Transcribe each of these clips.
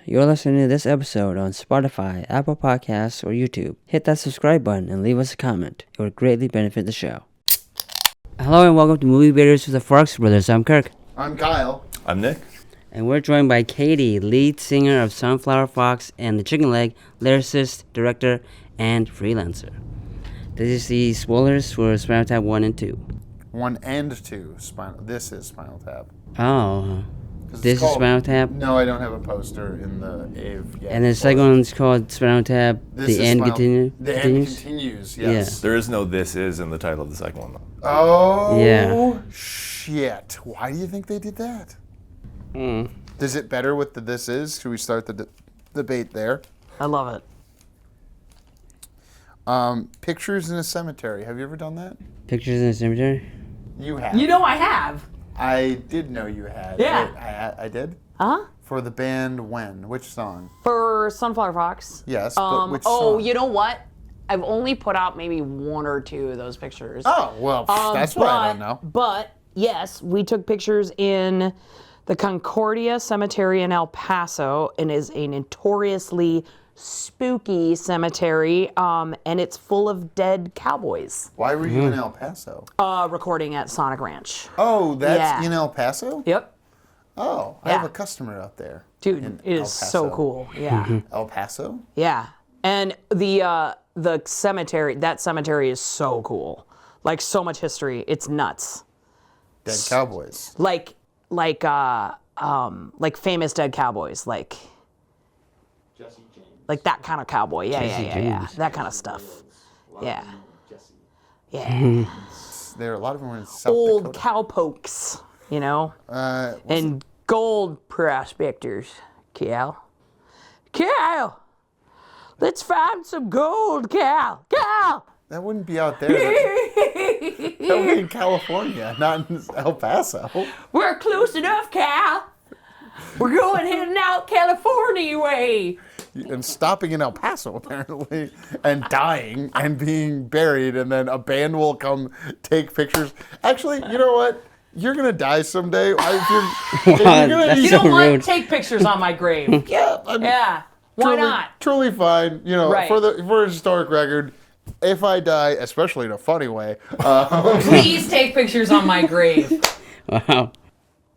You're listening to this episode on Spotify, Apple Podcasts, or YouTube. Hit that subscribe button and leave us a comment. It would greatly benefit the show. Hello and welcome to Movie Beaters with the Farx Brothers. I'm Kirk. I'm Kyle. I'm Nick. And we're joined by Kaity, lead singer of Sunflower Fox and the Chicken Leg, lyricist, director, and freelancer. This is the spoilers for Spinal Tap 1 and 2. 1 and 2. This is Spinal Tap. Oh. This is Spinal Tap? No, I don't have a poster in the AV yet. And the second one's called Spinal Tap, The End Continues, yes. Yeah. There is no "this is" in the title of the second one. Oh, yeah. Shit. Why do you think they did that? Mm. Is it better with the "this is"? Should we start the debate there? I love it. Pictures in a cemetery. Have you ever done that? Pictures in a cemetery? You have. You know I have. I did know you had. Yeah. Wait, I did? Huh? For the band when? Which song? For Sunflower Fox. Yes, but which song? Oh, you know what? I've only put out maybe 1 or 2 of those pictures. Oh, well, that's what I don't know. But, yes, we took pictures in the Concordia Cemetery in El Paso, and is a notoriously spooky cemetery, and it's full of dead cowboys. Why were you in El Paso? Recording at Sonic Ranch. Oh, that's Yeah. in El Paso? Yep. Oh, I have a customer out there. Dude, in it El is so Paso. cool. Yeah. El Paso? Yeah. And the cemetery, that cemetery is so cool. Like, so much history. It's nuts. Dead cowboys. Like famous dead cowboys, like Jesse James. like that kind of cowboy. Yeah, Jesse yeah. James. That kind of stuff. Yeah. Jesse. Yeah. There are a lot of them in South Old Dakota. cowpokes, you know? What's And gold prospectors. Cal. Let's find some gold, Cal. that wouldn't be out there. That would be in California, not in El Paso. We're close enough, Cal. We're going heading out California way. And stopping in El Paso, apparently, and dying and being buried, and then a band will come take pictures. Actually, you know what? You're going to die someday. If you're gonna That's You so know what? rude. Take pictures on my grave. yeah, I mean, Yeah. Why not? Truly fine. You know, Right. for a historic record, if I die, especially in a funny way, Please take pictures on my grave. Wow.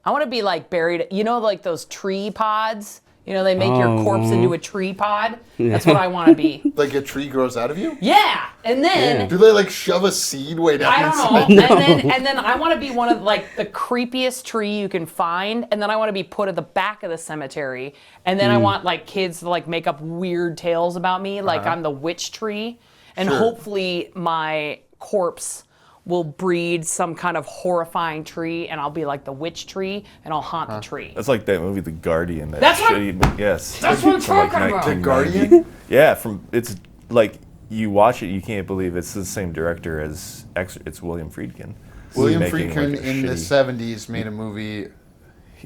I want to be like buried, you know, like those tree pods? You know, they make your corpse into a tree pod. That's what I want to be. like a tree grows out of you? Yeah. And then Do they like shove a seed way down I don't inside? know. And then I want to be one of like the creepiest tree you can find, and then I want to be put at the back of the cemetery, and then I want like kids to like make up weird tales about me, like I'm the witch tree, and Sure. hopefully my corpse will breed some kind of horrifying tree, and I'll be like the witch tree, and I'll haunt the tree. That's like that movie, The Guardian. That That's what- shitty, yes. That's what I'm From, like, talking about. The 1990. Guardian? Yeah, it's like you watch it, you can't believe it's the same director as it's William Friedkin. William Making, Friedkin like, a in the shitty- 70s made a movie,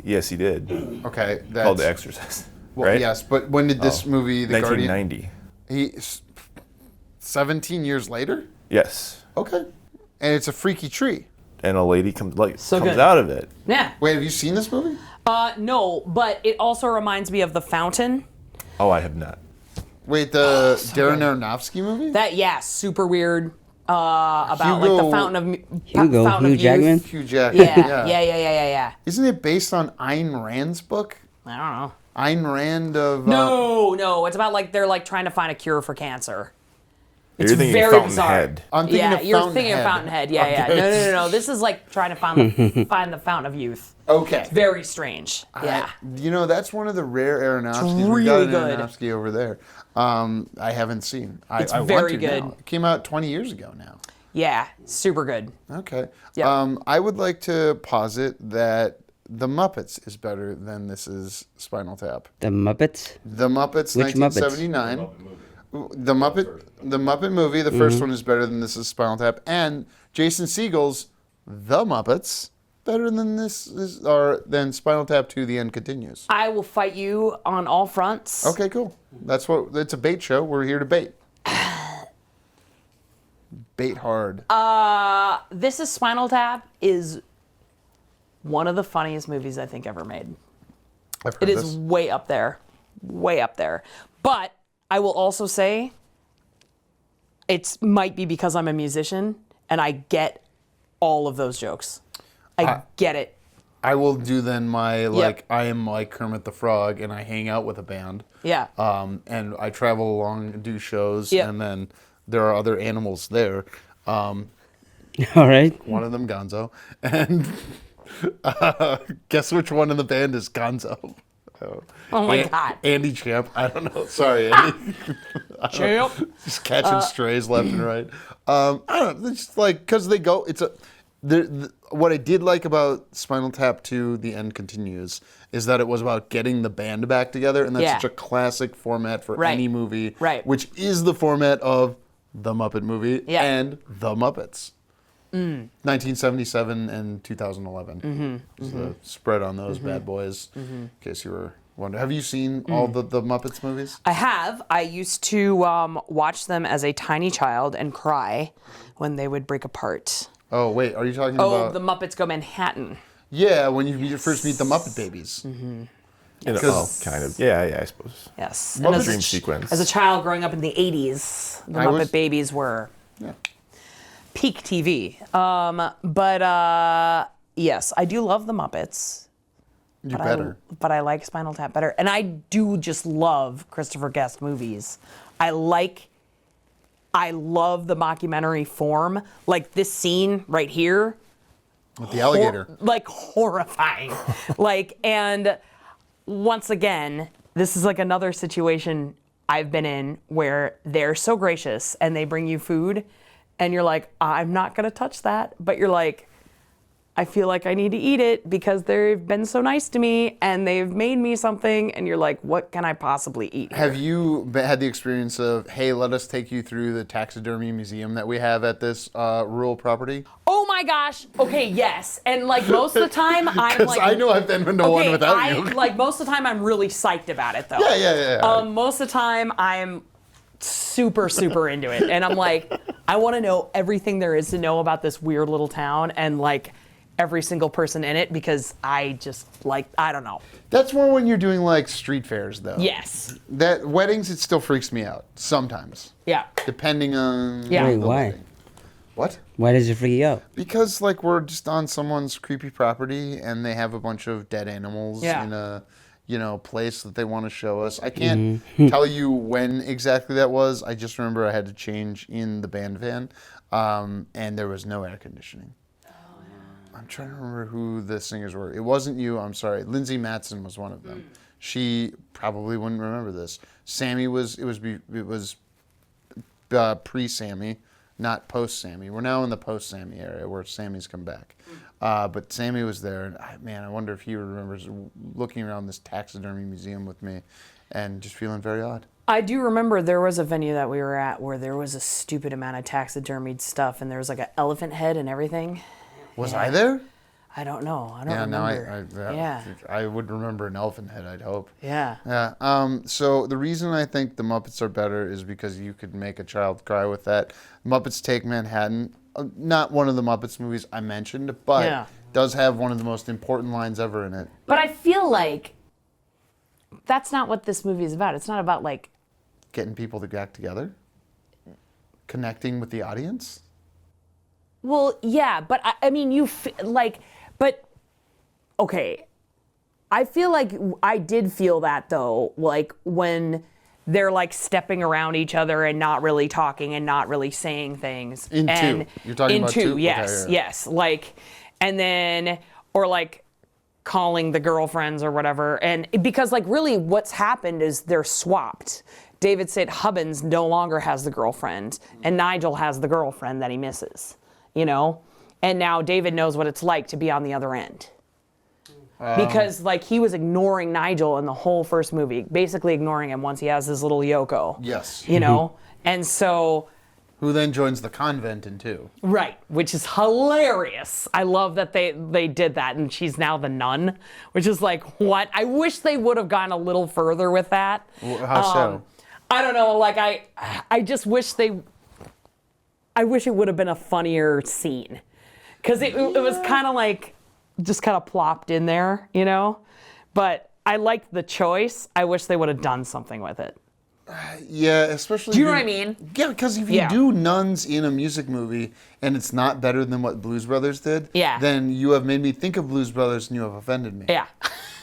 Yes, he did. okay, that's... Called The Exorcist. Well, right? yes, but when did this movie, The Guardian... 1990. 17 years later? Yes. Okay. And it's a freaky tree. And a lady comes good. out of it. Yeah. Wait, have you seen this movie? No, but it also reminds me of The Fountain. Oh, I have not. Wait, the Darren Aronofsky movie? Super weird. About Hugo- like the Fountain of Hugo, Fountain Hugh of Jackman? Youth. Hugh Jackman. Yeah. Isn't it based on Ayn Rand's book? I don't know. Ayn Rand of... No, it's about like they're like trying to find a cure for cancer. It's You're thinking very Fountainhead. I'm thinking of you're Fountainhead. thinking of Fountainhead. Yeah. Okay. No. This is like trying to find the Fountain of Youth. Okay. Very strange. Yeah. You know, that's one of the rare Aronofskys. It's We got really an good. Aronofsky over there. I haven't seen. It's I want very to good. now. It came out 20 years ago now. Yeah. Super good. Okay. Yeah. I would like to posit that The Muppets is better than This Is Spinal Tap. The Muppets? The Muppets, Which 1979. The Muppet movie, the first one is better than This Is Spinal Tap, and Jason Segel's The Muppets better than than Spinal Tap II: The End Continues. I will fight you on all fronts. Okay, cool. It's a bait show. We're here to bait. Bait hard. This Is Spinal Tap is one of the funniest movies I think ever made. I've heard It this. is way up there. way up there. But I will also say, it might be because I'm a musician and I get all of those jokes. I get it. I will do then my I am like Kermit the Frog and I hang out with a band. Yeah. And I travel along and do shows Yep. and then there are other animals there. All right. One of them Gonzo. And guess which one in the band is Gonzo? Oh my God. Andy Champ. I don't know. Sorry, Andy. Champ. Just catching strays left and right. I don't know. It's just like, because they go, what I did like about Spinal Tap II, The End Continues, is that it was about getting the band back together, and that's Yeah. such a classic format for Right. any movie, Right. which is the format of The Muppet Movie Yeah. and The Muppets. 1977 and 2011. So the spread on those bad boys, in case you were wondering. Have you seen all the Muppets movies? I have. I used to watch them as a tiny child and cry when they would break apart. Oh, wait, are you talking Oh, about... the Muppets Go Manhattan. Yeah, when you first meet the Muppet Babies. Kind of. Yeah, I suppose. Yes. Muppet And Dream sequence. As a child growing up in the 80s, the I Muppet was- Babies were Yeah. peak TV. But yes, I do love the Muppets. You better. But I like Spinal Tap better. And I do just love Christopher Guest movies. I love the mockumentary form. Like this scene right here. With the alligator. Horrifying. And once again, this is like another situation I've been in where they're so gracious and they bring you food and you're like, I'm not gonna touch that. But you're like, I feel like I need to eat it because they've been so nice to me and they've made me something. And you're like, what can I possibly eat here? Have you had the experience of, hey, let us take you through the taxidermy museum that we have at this rural property? Oh my gosh. Okay, yes. And like most of the time, I'm Because like, I know I've been to one without you. Like most of the time, I'm really psyched about it though. Yeah. Most of the time, I'm super, super into it. And I'm like, I want to know everything there is to know about this weird little town and like every single person in it because I just like, I don't know. That's more when you're doing like street fairs, though. Yes. That weddings, it still freaks me out sometimes, Yeah. depending on Yeah. Wait, the why? wedding. What? Why does it freak you out? Because like we're just on someone's creepy property and they have a bunch of dead animals Yeah. in a place that they want to show us. I can't tell you when exactly that was. I just remember I had to change in the band van, and there was no air conditioning. I'm trying to remember who the singers were. It wasn't you, I'm sorry. Lindsay Matson was one of them. She probably wouldn't remember this. Sammy was pre-Sammy, not post-Sammy. We're now in the post-Sammy area where Sammy's come back. But Sammy was there, and I wonder if he remembers looking around this taxidermy museum with me and just feeling very odd. I do remember there was a venue that we were at where there was a stupid amount of taxidermied stuff and there was like an elephant head and everything. Was I there? I don't know. I don't Yeah, remember. no, Yeah. I would remember an elephant head, I'd hope. Yeah. Yeah. So the reason I think the Muppets are better is because you could make a child cry with that. Muppets Take Manhattan, not one of the Muppets movies I mentioned, but Yeah. does have one of the most important lines ever in it. But I feel like that's not what this movie is about. It's not about like, Getting people to get together, connecting with the audience. well, yeah, but I mean, but okay. I feel like I did feel that though, like when they're like stepping around each other and not really talking and not really saying things. In and two. You're talking in about two, two? Okay, yes, yeah. yes. Like, and then, or like calling the girlfriends or whatever. And because like really what's happened is they're swapped. David St. Hubbins no longer has the girlfriend and Nigel has the girlfriend that he misses, And now David knows what it's like to be on the other end. Because like he was ignoring Nigel in the whole first movie, basically ignoring him once he has his little Yoko. Yes. And so, Who then joins the convent in two. right, which is hilarious. I love that they did that and she's now the nun, which is like, what? I wish they would have gone a little further with that. How so? I don't know, like I just wish I wish it would have been a funnier scene. Because it was kind of like, just kind of plopped in there, But I like the choice. I wish they would have done something with it. Yeah, especially. Do you know what I mean? Yeah, because if you do nuns in a music movie and it's not better than what Blues Brothers did, then you have made me think of Blues Brothers and you have offended me. Yeah.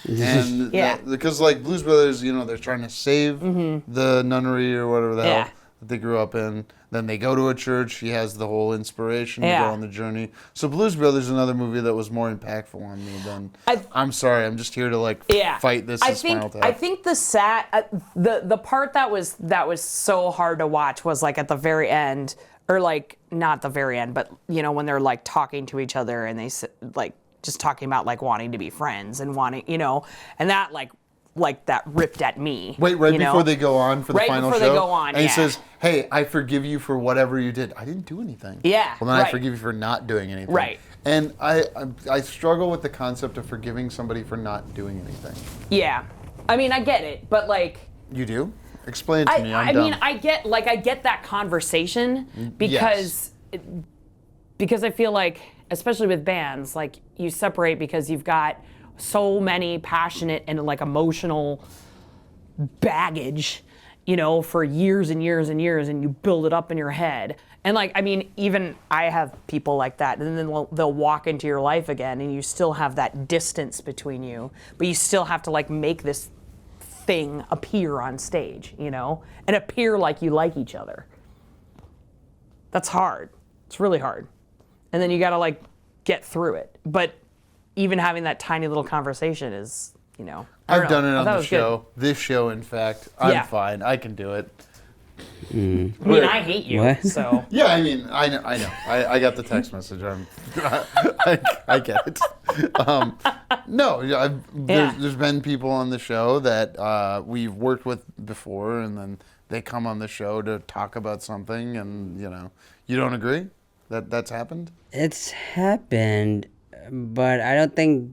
And because like Blues Brothers, they're trying to save the nunnery or whatever the hell that they grew up in. Then they go to a church. He has the whole inspiration to go on the journey. So Blues Brothers is another movie that was more impactful on me than. I'm sorry, I'm just here to fight this. Spinal Tap. I think the part that was so hard to watch was like at the very end, or like not the very end, but when they're like talking to each other and they like just talking about like wanting to be friends and wanting and that like that ripped at me. Wait, before they go on for the final show? Right before they go on, and he says, hey, I forgive you for whatever you did. I didn't do anything. Yeah, well, then I forgive you for not doing anything. Right. And I struggle with the concept of forgiving somebody for not doing anything. Yeah. I mean, I get it, but like... You do? Explain it to me, I'm dumb. I get that conversation because I feel like, especially with bands, like you separate because you've got so many passionate and like emotional baggage, for years and years and years, and you build it up in your head. And like, I mean, even I have people like that, and then they'll walk into your life again, and you still have that distance between you, but you still have to like make this thing appear on stage, and appear like you like each other. That's hard. It's really hard. And then you gotta like get through it. But even having that tiny little conversation is, I've done it on the show. Good. This show, in fact. I'm fine. I can do it. I mean, I hate you, What? so. Yeah, I mean, I know. I got the text message. I get it. There's been people on the show that we've worked with before, and then they come on the show to talk about something, and, you don't agree that that's happened? It's happened, but I don't think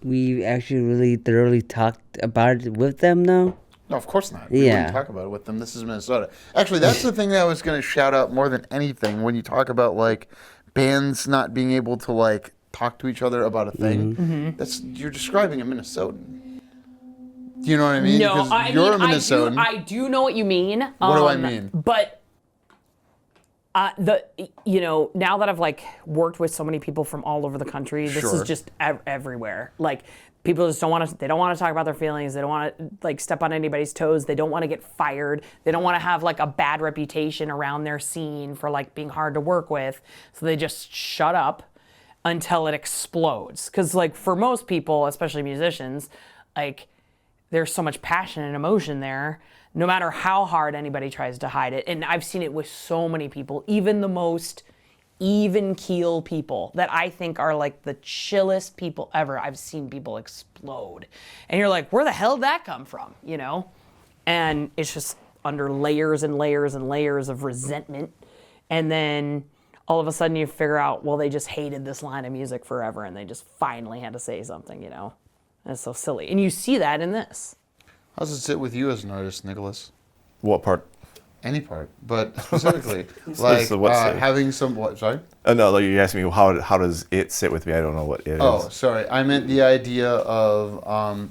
we actually really thoroughly talked about it with them, though. No, of course not. We wouldn't talk about it with them. This is Minnesota. Actually, that's the thing that I was going to shout out more than anything when you talk about, like, bands not being able to, like, talk to each other about a thing. Mm-hmm. You're describing a Minnesotan. Do you know what I mean? No, you're a Minnesotan. I do know what you mean. What do I mean? But now that I've like worked with so many people from all over the country, this is just everywhere. Like people just don't want to talk about their feelings. They don't want to like step on anybody's toes. They don't want to get fired. They don't want to have like a bad reputation around their scene for like being hard to work with. So they just shut up until it explodes. Because like for most people, especially musicians, like there's so much passion and emotion there, no matter how hard anybody tries to hide it. And I've seen it with so many people, even the most even keel people that I think are like the chillest people ever. I've seen people explode. And you're like, where the hell did that come from? And it's just under layers and layers and layers of resentment. And then all of a sudden you figure out, well, they just hated this line of music forever and they just finally had to say something, And it's so silly. And you see that in this. How does it sit with you as an artist, Nicholas? What part? Any part, but specifically, like having some. What? Sorry. No, like you asked me how does it sit with me? I don't know what it is. Oh, sorry. I meant the idea of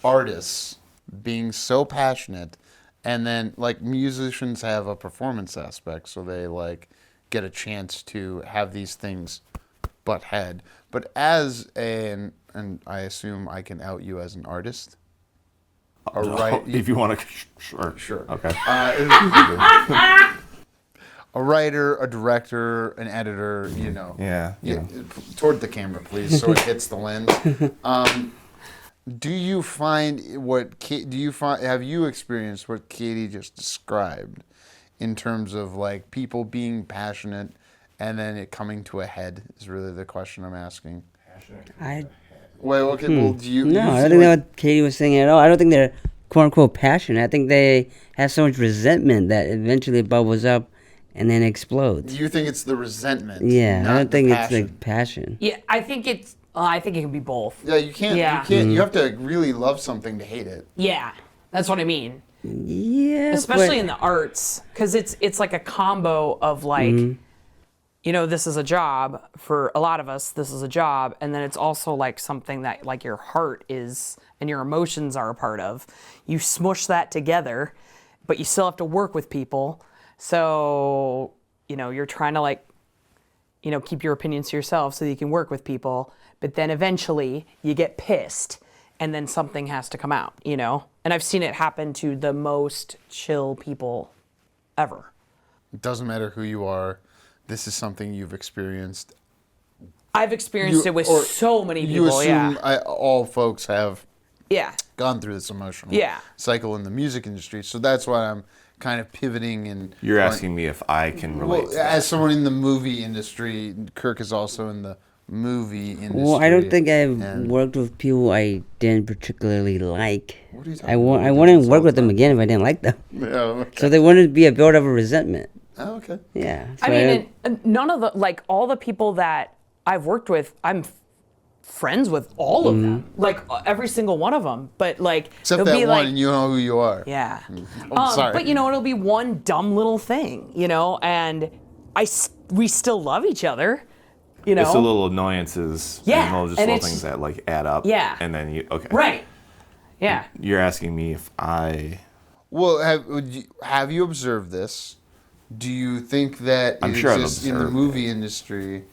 artists being so passionate, and then like musicians have a performance aspect, so they like get a chance to have these things butt head. But as and I assume I can out you as an artist. If you want to, sure. Okay. A writer, a director, an editor, Yeah. Toward the camera, please, so it hits the lens. Have you experienced what Kaity just described in terms of like people being passionate and then it coming to a head is really the question I'm asking. Well, okay, well, do you... No, I don't think that's what Kaity was saying at all. I don't think they're quote-unquote passionate. I think they have so much resentment that eventually it bubbles up and then explodes. You think it's the resentment? Yeah, I don't think it's like passion. Yeah, I think it can be both. Yeah, you can't. Yeah. You can't. You have to really love something to hate it. Yeah, that's what I mean. Yeah, especially in the arts, because it's like a combo of like, this is a job for a lot of us. This is a job, and then it's also like something that like your heart is and your emotions are a part of. You smush that together, but you still have to work with people. So, you're trying to like, keep your opinions to yourself so that you can work with people. But then eventually you get pissed, and then something has to come out. And I've seen it happen to the most chill people ever. It doesn't matter who you are. This is something you've experienced. I've experienced it with so many people. You assume all folks have gone through this emotional cycle in the music industry. So that's why I'm kind of pivoting. And you're asking me if I can relate to that. As someone in the movie industry, Kirk is also in the movie industry. Well, I don't think I've worked with people I didn't particularly like. What are you talking I about? wouldn't work with them again if I didn't like them. Yeah, okay. So there wouldn't be a build of a resentment. Oh, okay. Yeah. So I mean, and none of the, all the people that I've worked with, I'm friends with all of them. Like, every single one of them. But, like, Except it'll that be one, like, and you know who you are. yeah. Oh, sorry. But, it'll be one dumb little thing, and we still love each other, It's the little annoyances and all just and little things that, like, add up. Yeah. And then okay. Right. Yeah. You're asking me if I... Well, have you observed this? Do you think that I'm it sure I've exists in the observed movie industry,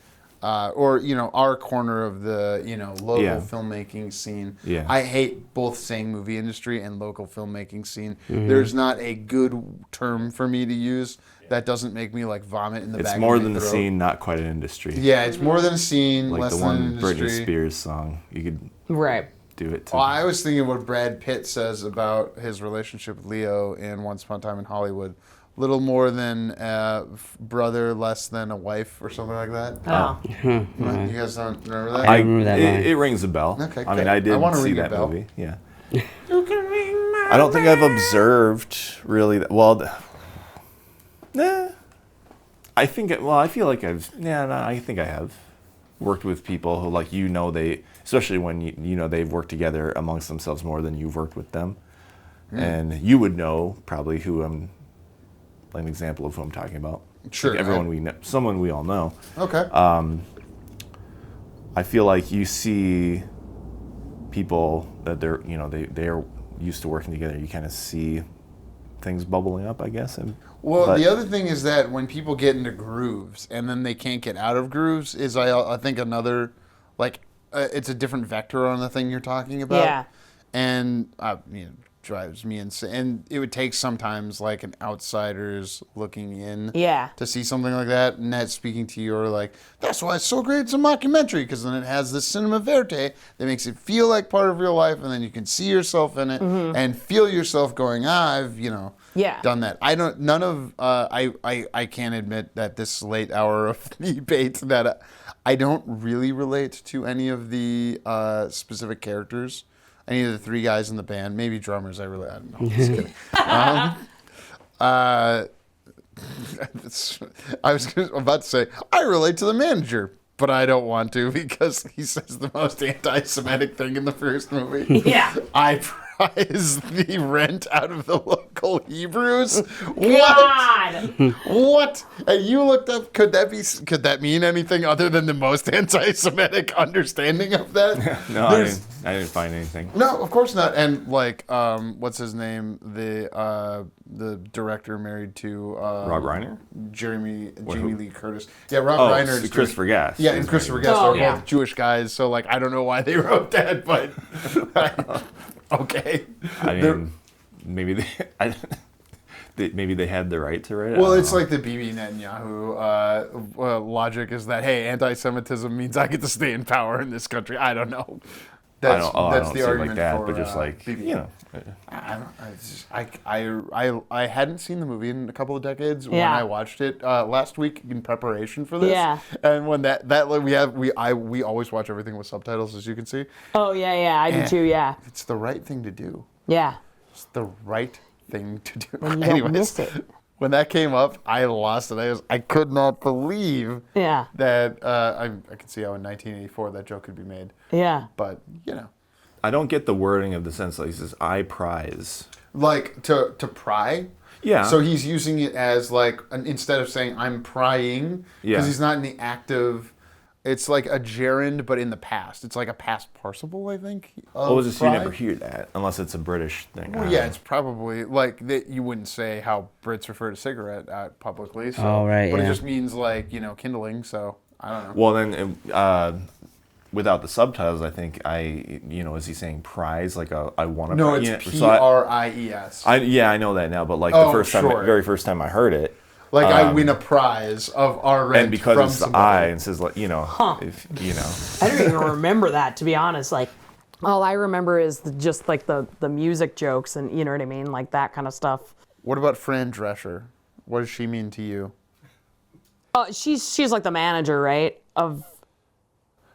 or our corner of the local filmmaking scene? Yeah. I hate both saying movie industry and local filmmaking scene. There's not a good term for me to use that doesn't make me like vomit in the back. It's more of my than the throat. scene, not quite an industry. Yeah, it's more than a scene, Like less the than an one Britney industry. Spears song. You could Right. do it too. Well, I was thinking what Brad Pitt says about his relationship with Leo in Once Upon a Time in Hollywood. Little more than a brother, less than a wife, or something like that. Oh. You guys don't remember that? I remember that line. It rings a bell. Okay, I good. mean, I I did wanna see ring a that bell. movie. Yeah. I don't think I've observed really that well. I think. I feel like I've. Yeah, no, I think I have worked with people who, like, they, especially when they've worked together amongst themselves more than you've worked with them, and you would know probably who I'm. Like an example of who I'm talking about. Sure. Like everyone we know, someone we all know. Okay. I feel like you see people that they're used to working together. You kind of see things bubbling up, I guess. Well, the other thing is that when people get into grooves and then they can't get out of grooves is I think another, like, it's a different vector on the thing you're talking about. Yeah. And drives me insane. And it would take sometimes like an outsider's looking in to see something like that. And that speaking to your like, that's why it's so great it's a mockumentary, because then it has this cinema verite that makes it feel like part of real life, and then you can see yourself in it and feel yourself going, I've done that. I can't admit that this late hour of the debate that I don't really relate to any of the specific characters. Any of the three guys in the band, maybe drummers. I don't know. Just kidding. I was about to say I relate to the manager, but I don't want to because he says the most anti-Semitic thing in the first movie. Yeah. I prize the rent out of the local Hebrews. God. What? And you looked up. Could that mean anything other than the most anti-Semitic understanding of that? No, I didn't find anything. No, of course not. And like, what's his name? The director married to Rob Reiner? Jamie who? Lee Curtis. Yeah, Rob Reiner. So Christopher Guest. Yeah, and Christopher Guest are yeah. both Jewish guys. So like, I don't know why they wrote that, but okay. I mean, maybe they had the right to write it. Well, it's like the Bibi Netanyahu logic is that, hey, anti-Semitism means I get to stay in power in this country. I don't know. I don't the see it argument like that, for, but just like Bibi. I hadn't seen the movie in a couple of decades when I watched it last week in preparation for this. Yeah. And when we always watch everything with subtitles, as you can see. Oh, yeah, I do too, yeah. It's the right thing to do. Yeah. It's the right thing to do. When you don't miss it. When that came up, I lost it. I could not believe that I could see how in 1984 that joke could be made. Yeah. But, I don't get the wording of the sentence. Like, he says, I prize. Like, to pry? Yeah. So he's using it as like instead of saying I'm prying, because Yeah. he's not in the active. It's like a gerund, but in the past. It's like a past participle, I think. Oh, just you pry. never hear that unless it's a British thing. Well, yeah, it's probably like that. You wouldn't say how Brits refer to cigarette publicly. So, Oh, right, But yeah. it just means like kindling. So I don't know. Well, then without the subtitles, I think is he saying prize like I want to? No, it's P-R-I-E-S. I know that now, but like Oh, the very first time I heard it. Like I win a prize of our rent And because from it's the somebody. I and says like if I don't even remember that, to be honest. Like, all I remember is just like the music jokes and you know what I mean, like that kind of stuff. What about Fran Drescher? What does she mean to you? She's like the manager, right?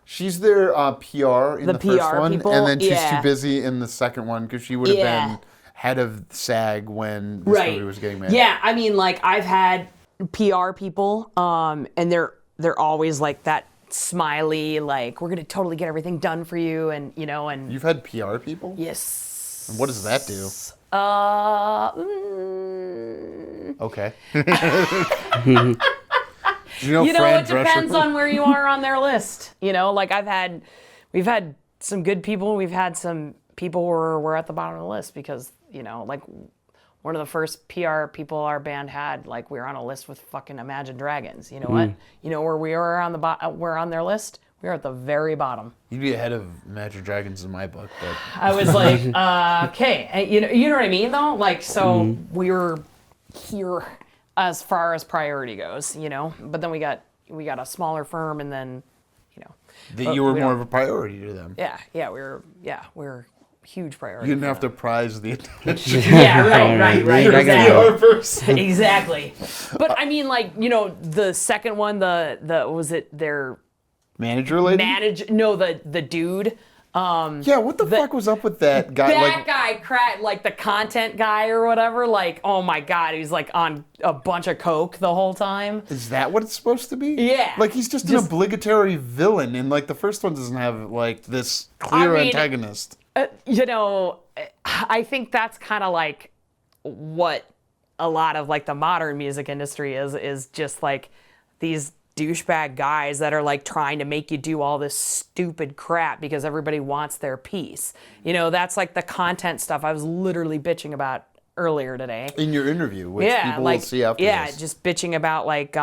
She's their PR in the first PR one, people? and then she's Yeah. too busy in the second one because she would have Yeah. been head of SAG when this movie was getting made. Yeah, I mean, like I've had PR people, and they're always like that smiley, like we're gonna totally get everything done for you, and and You've had PR people? yes. And what does that do? Okay. Do you know Fran It depends Drescher? on where you are on their list. Like we've had some good people, we've had some people who were at the bottom of the list because like one of the first PR people our band had, like we were on a list with fucking Imagine Dragons. You know what? You know where we were we're on their list? We were at the very bottom. You'd be ahead of Magic Dragons in my book, but I was like, okay. And you know what I mean though? Like, so we were here as far as priority goes, but then we got a smaller firm and then, you were we more don't- of a priority to them. we were huge priority. You didn't for have them. to prize the attention. Yeah, right. You're a Exactly. PR person. Exactly. But I mean, like, the second one, the was it their Manager lady? the dude. Yeah, what the fuck was up with that guy? That guy, like the content guy or whatever, like, oh my God, he was like on a bunch of coke the whole time. Is that what it's supposed to be? Yeah. Like he's just an obligatory villain, and like the first one doesn't have like this clear I mean, antagonist. I think that's kind of like what a lot of like the modern music industry is just like these douchebag guys that are like trying to make you do all this stupid crap because everybody wants their piece. That's like the content stuff I was literally bitching about earlier today. In your interview, which people will see after this. Just bitching about like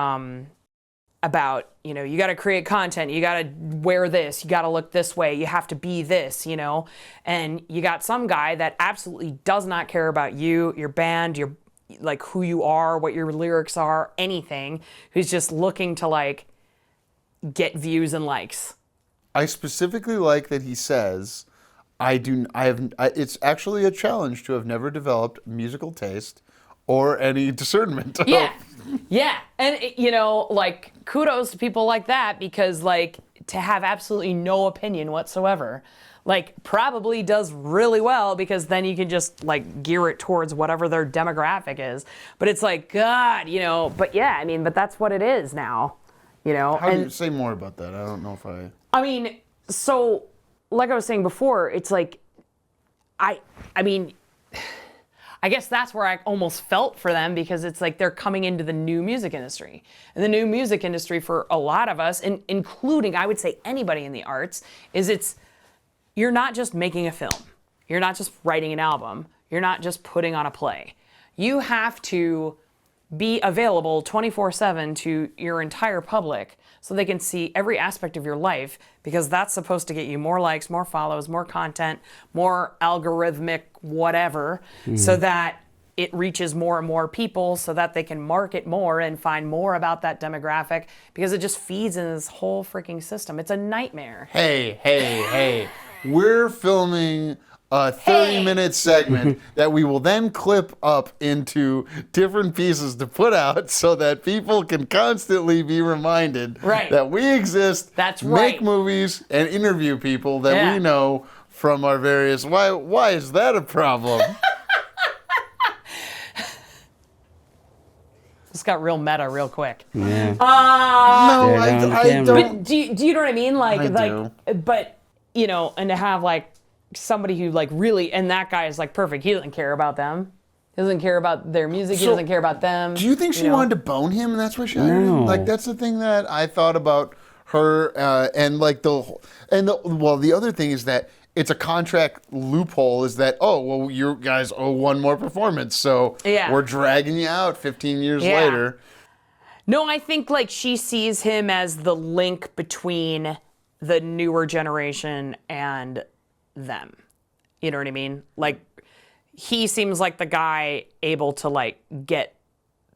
you got to create content, you got to wear this, you got to look this way, you have to be this, and you got some guy that absolutely does not care about you, your band, your like who you are, what your lyrics are, anything, who's just looking to like get views and likes. I specifically like that he says, it's actually a challenge to have never developed musical taste or any discernment. Yeah. And, like, kudos to people like that because, like, to have absolutely no opinion whatsoever, like, probably does really well because then you can just, like, gear it towards whatever their demographic is. But it's like, God, but yeah, I mean, but that's what it is now, How do you say more about that? I don't know if I mean, so, like I was saying before, it's like, I mean, I guess that's where I almost felt for them because it's like they're coming into the new music industry. And the new music industry for a lot of us, and including, I would say, anybody in the arts, you're not just making a film. You're not just writing an album. You're not just putting on a play. You have to be available 24/7 to your entire public so they can see every aspect of your life because that's supposed to get you more likes, more follows, more content, more algorithmic whatever, so that it reaches more and more people so that they can market more and find more about that demographic because it just feeds in this whole freaking system. It's a nightmare. Hey. We're filming a 30-minute segment that we will then clip up into different pieces to put out so that people can constantly be reminded that we exist, That's make right. movies, and interview people that we know from our various... Why is that a problem? This got real meta real quick. Yeah. No, I camera. don't... But do you know what I mean? Like, I do. But and to have like somebody who like really, and that guy is like perfect. He doesn't care about them. He doesn't care about their music. He So, doesn't care about them. Do you think she wanted to bone him, and that's why she hired him? No. Like that's the thing that I thought about her, and like the other thing is that it's a contract loophole. Is that you guys owe one more performance, so we're dragging you out 15 years later. No, I think like she sees him as the link between the newer generation and them. You know what I mean? Like he seems like the guy able to like get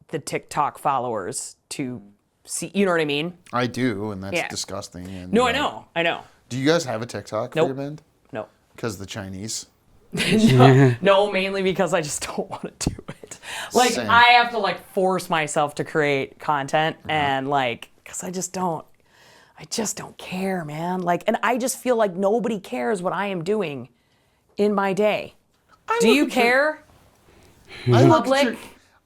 the TikTok followers to see, you know what I mean? I do, and that's disgusting. And, No, I know. Do you guys have a TikTok for your band? No. Because the Chinese. No, mainly because I just don't want to do it. Like Same. I have to like force myself to create content and like, cause I just don't care, man. Like, and I just feel like nobody cares what I am doing in my day. Do you care? Public?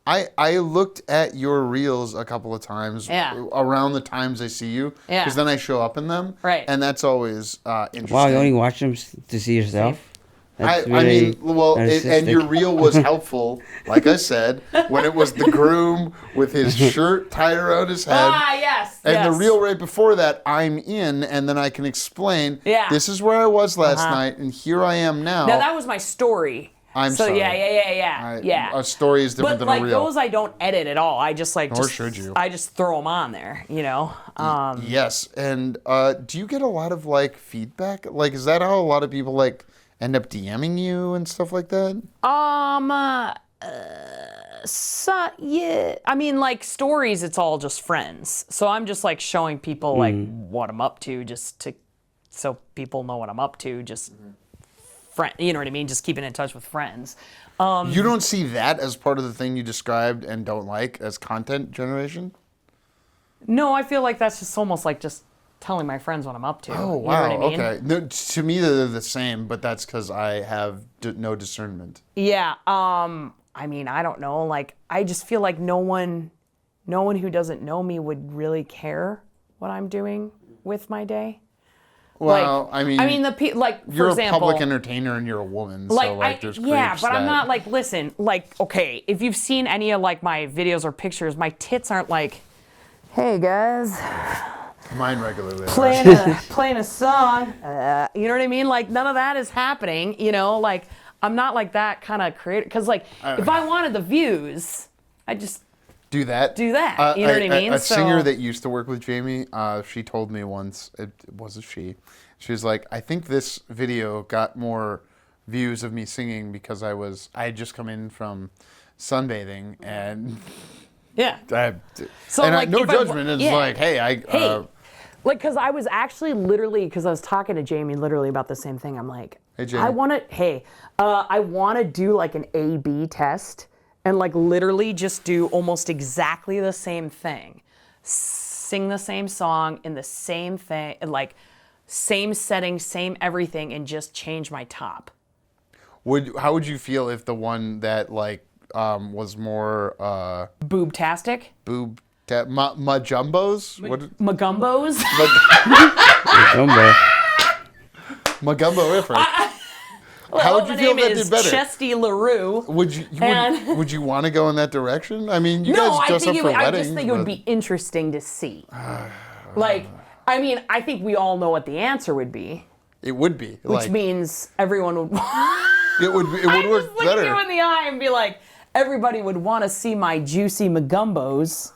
I looked at your reels a couple of times around the times I see you, because then I show up in them, Right. and that's always interesting. Wow, you only watch them to see yourself? That's really and your reel was helpful, like I said, when it was the groom with his shirt tied around his head. Yes. And the reel right before that, I'm in, and then I can explain, this is where I was last night, and here I am now. Now that was my story. I'm sorry. Yeah. A story is different than like a reel. those I don't edit at all. I just like Nor should you. I just throw them on there, you know. Yes, and do you get a lot of like feedback? Like, is that how a lot of people like end up DMing you and stuff like that? Yeah. I mean, like stories, it's all just friends. So I'm just like showing people like what I'm up to, so people know what I'm up to. Just friend, you know what I mean? Just keeping in touch with friends. You don't see that as part of the thing you described and don't like as content generation? No, I feel like that's just almost like just telling my friends what I'm up to. Oh, You wow. know what I mean? Okay. No, to me, they're the same, but that's because I have no discernment. Yeah. I mean, I don't know. Like, I just feel like no one who doesn't know me would really care what I'm doing with my day. Well, like, I mean, like for you're example, a public entertainer and you're a woman, like, so like there's but creeps I'm that- not like, listen, like, okay, if you've seen any of like my videos or pictures, my tits aren't like, hey guys, Mine regularly. playing a song. You know what I mean? Like none of that is happening. You know, like I'm not like that kind of creator. Because like if I wanted the views, I just do that. You know what I mean? A singer that used to work with Jamie, she told me once, it wasn't she. She was like, I think this video got more views of me singing because I had just come in from sunbathing and yeah. So like, no judgment. It's like, hey, like, because I was actually because I was talking to Jamie literally about the same thing. I'm like, hey, Jamie. I want to do like an A/B test and like literally just do almost exactly the same thing. Sing the same song in the same thing, like same setting, same everything, and just change my top. How would you feel if the one that like was more Boobtastic? Majumbos? Magumbos? Magumbo effort. How would you feel if that did better? Chesty LaRue. Would you want to go in that direction? I mean, you No, guys dress up for I weddings. just think it would be interesting to see. Like, I mean, I think we all know what the answer would be. It would be. Which means everyone would. It would work just better. Look you in the eye and be like, everybody would want to see my juicy Magumbos.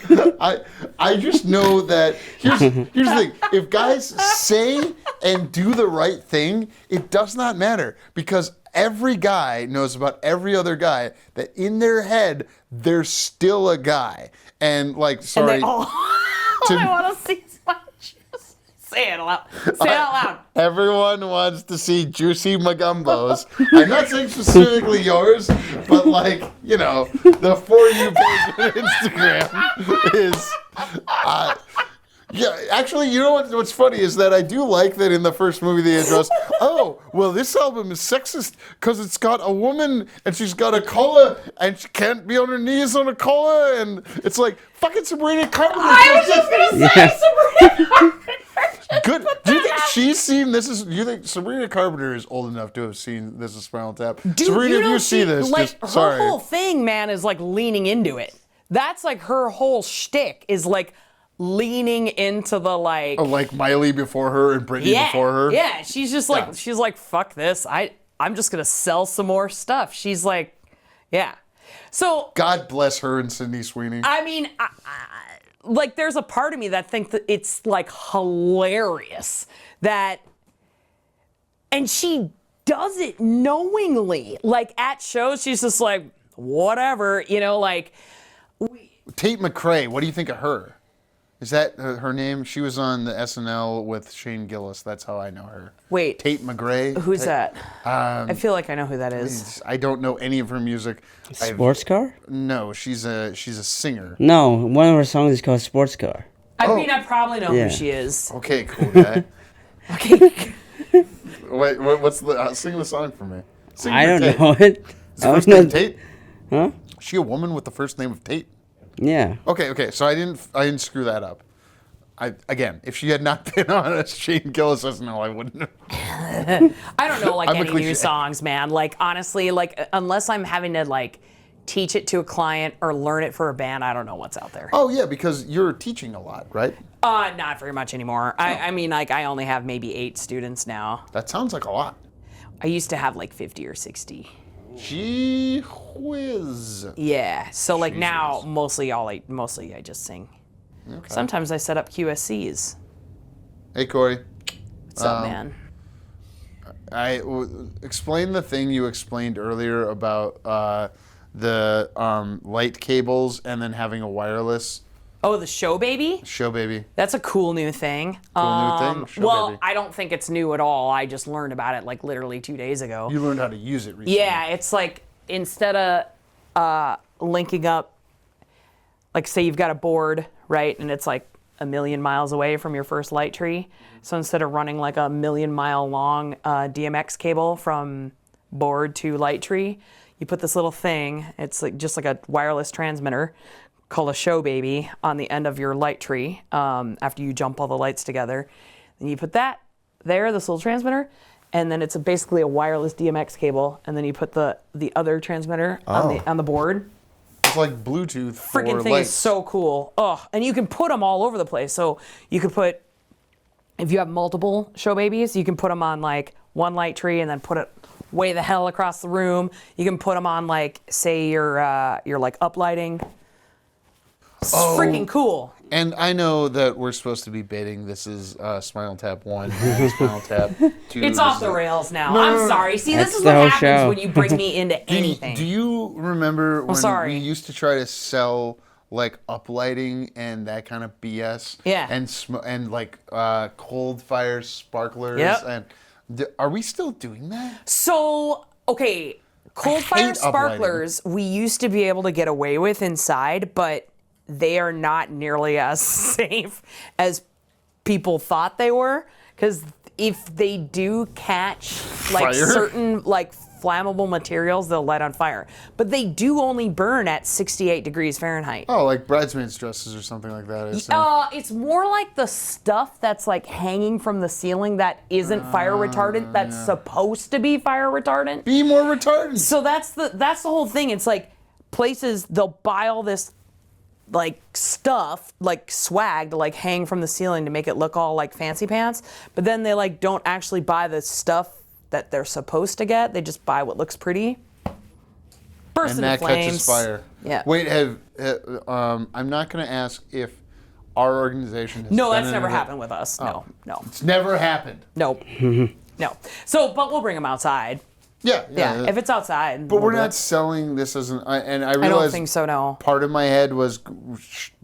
I just know that here's the thing. If guys say and do the right thing, it does not matter because every guy knows about every other guy that in their head they're still a guy. And like, sorry. And they all I want to see is my juice. Say it out loud. Everyone wants to see juicy Magumbos. I'm not saying specifically yours, but like, you know, the For You page on Instagram is, Yeah, actually, you know what's funny is that I do like that in the first movie they address, oh, well, this album is sexist because it's got a woman and she's got a collar and she can't be on her knees on a collar, and it's like, fucking Sabrina Carpenter. I was just gonna say Sabrina Carpenter. Good. Do you think she's seen this? Do you think Sabrina Carpenter is old enough to have seen This Is Spinal Tap? Dude, Sabrina, if know you see this, like, just, sorry. her whole thing, man, is like leaning into it. That's like her whole shtick is like leaning into the like. Oh, like Miley before her and Britney before her. Yeah, she's just like Yeah. she's like, fuck this. I'm just gonna sell some more stuff. She's like, yeah. So God bless her and Sydney Sweeney. I mean, like, there's a part of me that thinks that it's like hilarious that, and she does it knowingly. Like at shows, she's just like, whatever, you know, like. Tate McRae, what do you think of her? Is that her name? She was on the SNL with Shane Gillis. That's how I know her. Wait. Tate McRae. Who's that? I feel like I know who that is. I don't know any of her music. Sports car? No, she's a singer. No, one of her songs is called Sports Car. I mean, I probably know Yeah. who she is. Okay, cool guy. Okay. Wait, what's the? Sing the song for me. Sing I for don't Tate. know it. Is the first name Tate? Huh? Is she a woman with the first name of Tate? Yeah. Okay. So I didn't screw that up. Again, if she had not been on a Shane Gillis SNL, I wouldn't have. I don't know, like, I'm a any cliche. new songs, man. Like, honestly, like, unless I'm having to, like, teach it to a client or learn it for a band, I don't know what's out there. Oh yeah, because you're teaching a lot, right? Not very much anymore. I mean, like, I only have maybe 8 students now. That sounds like a lot. I used to have, like, 50 or 60. Gee whiz. Yeah. So, like, now, mostly I just sing. Okay. Sometimes I set up QSCs. Hey Corey, What's up, man? Explain the thing you explained earlier about the light cables and then having a wireless Oh, the show baby? show baby. That's a cool new thing. Cool new thing? Show Well, baby. I don't think it's new at all. I just learned about it like literally 2 days ago. You learned how to use it recently. Yeah, it's like instead of linking up, like say you've got a board, right, and it's like a million miles away from your first light tree. So instead of running like a million-mile long DMX cable from board to light tree, you put this little thing. It's like just like a wireless transmitter called a show baby on the end of your light tree after you jump all the lights together. And you put that there, this little transmitter, and then it's basically a wireless DMX cable, and then you put the other transmitter on the board. It's like Bluetooth for Freaking thing lights. is so cool. Oh, and you can put them all over the place. So you could put, if you have multiple show babies, you can put them on like one light tree and then put it way the hell across the room. You can put them on like, say you're like uplighting. It's freaking cool. And I know that we're supposed to be baiting. This is Spinal Tap 1, Spinal Tap 2. It's off the rails now. I'm sorry. See, That's this is the what whole happens show. when you bring me into anything. Do you remember when sorry. we used to try to sell like uplighting and that kind of BS? Yeah. And like cold fire sparklers. Yep. And are we still doing that? So, okay, cold fire hate uplighting. sparklers we used to be able to get away with inside, but they are not nearly as safe as people thought they were. Because if they do catch like Fire? certain like flammable materials, they'll light on fire. But they do only burn at 68 degrees Fahrenheit. Oh, like bridesmaids dresses or something like that. I assume. It's more like the stuff that's like hanging from the ceiling that isn't fire retardant. That's supposed to be fire retardant. Be more retardant. So that's the whole thing. It's like places they'll buy all this like stuff, like swag to like hang from the ceiling to make it look all like fancy pants, but then they like don't actually buy the stuff that they're supposed to get. They just buy what looks pretty. Burst And into that flames. catches fire. Yeah. Wait, I'm not going to ask if our organization has No, been that's in never a- happened with us. Oh. No. It's never happened. Nope. No. So, but we'll bring them outside. Yeah. If it's outside. But we're we'll do not it. selling this as an. And I I realized don't think so, no. part of my head was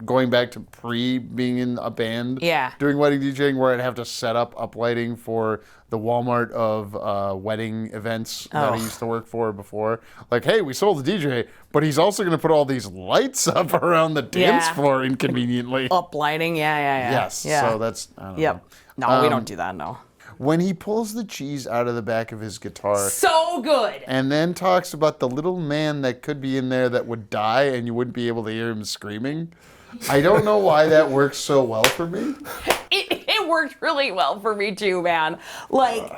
going back to being in a band. Yeah. Doing wedding DJing, where I'd have to set up lighting for the Walmart of wedding events that I used to work for before. Like, hey, we sold the DJ, but he's also going to put all these lights up around the dance floor inconveniently. Up lighting, yeah. Yes. Yeah. So that's. I don't Yep. know. No, we don't do that, no. When he pulls the cheese out of the back of his guitar. So good. And then talks about the little man that could be in there that would die and you wouldn't be able to hear him screaming. I don't know why that works so well for me. It worked really well for me too, man. Like,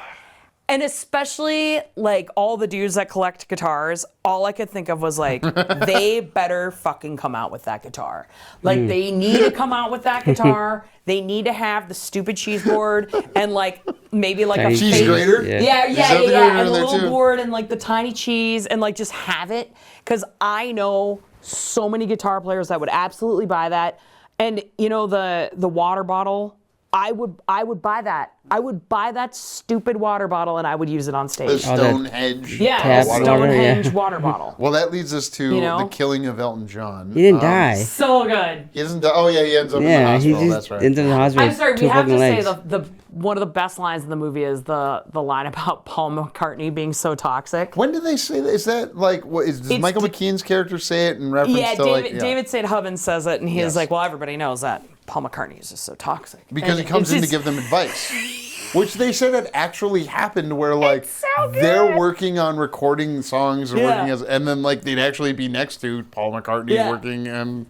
and especially like all the dudes that collect guitars, all I could think of was like, they better fucking come out with that guitar. Like, they need to come out with that guitar. They need to have the stupid cheese board and like maybe like a Cheese fake- grater? Yeah, Is that the grater and a in there little too? board and like the tiny cheese and like just have it. Because I know so many guitar players that would absolutely buy that. And you know the water bottle, I would buy that. I would buy that stupid water bottle and I would use it on The stage. Stonehenge. Yeah, tap a water, Stonehenge yeah. water bottle. Well, that leads us to You know? the killing of Elton John. He didn't die. So good. He doesn't die. Oh, yeah, he ends up in the Yeah, he hospital. just That's right. ends up in the hospital. I'm sorry, with we two have to broken say legs. the one of the best lines in the movie is the line about Paul McCartney being so toxic. When did they say that? Is that like, does It's Michael d- McKean's character say it in reference Yeah, to like. David St. Hubbins says it, and he's Yes. like, well, everybody knows that Paul McCartney is just so toxic. Because And he comes it's in to just- give them advice. Which they said had actually happened where like It's so they're good. working on recording songs or Yeah. and then like they'd actually be next to Paul McCartney Yeah. working and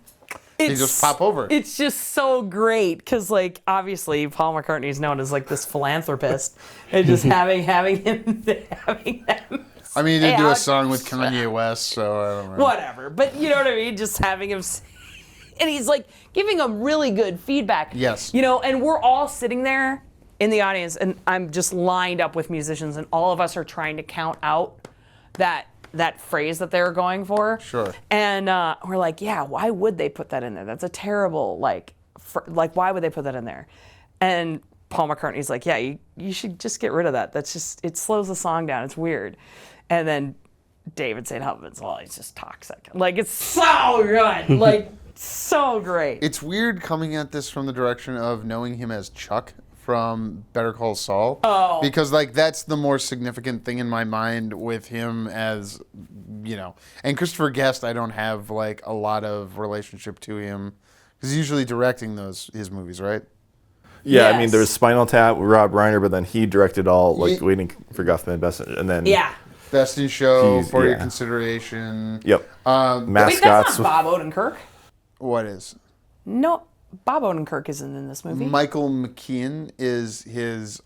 they just pop over. It's just so great because, like, obviously Paul McCartney is known as like this philanthropist, and just having them. I mean, he did Hey, do a Alex- song with Kanye West, so I don't know. Whatever, but you know what I mean. Just having him, and he's like giving them really good feedback. Yes. You know, and we're all sitting there in the audience, and I'm just lined up with musicians, and all of us are trying to count out that phrase that they're going for. Sure. And we're like, yeah, why would they put that in there? That's a terrible, like, why would they put that in there? And Paul McCartney's like, yeah, you should just get rid of that. That's just, it slows the song down. It's weird. And then David St. Hubbins, well, he's just toxic. Like, it's so good. Like, so great. It's weird coming at this from the direction of knowing him as Chuck from Better Call Saul. Oh. Because, like, that's the more significant thing in my mind with him as, you know. And Christopher Guest, I don't have, like, a lot of relationship to him. Because he's usually directing his movies, right? Yeah, I mean, Yes. there's Spinal Tap with Rob Reiner, but then he directed all, like, Ye- Waiting for Guffman, Best, and then... Yeah. Best in Show, He's- For Your yeah. Consideration. Yep. Wait, that's Mascots. not Bob Odenkirk. What is? No, Bob Odenkirk isn't in this movie. Michael McKean is his